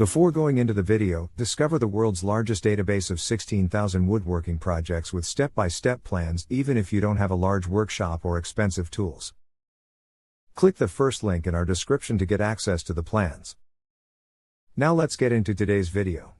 Before going into the video, discover the world's largest database of 16,000 woodworking projects with step-by-step plans, even if you don't have a large workshop or expensive tools. Click the first link in our description to get access to the plans. Now let's get into today's video.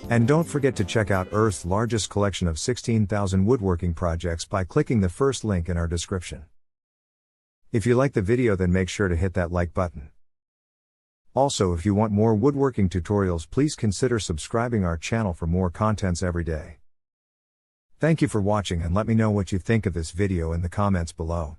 And don't forget to check out Earth's largest collection of 16,000 woodworking projects by clicking the first link in our description. If you like the video, then make sure to hit that like button. Also, if you want more woodworking tutorials, please consider subscribing our channel for more contents every day. Thank you for watching, and let me know what you think of this video in the comments below.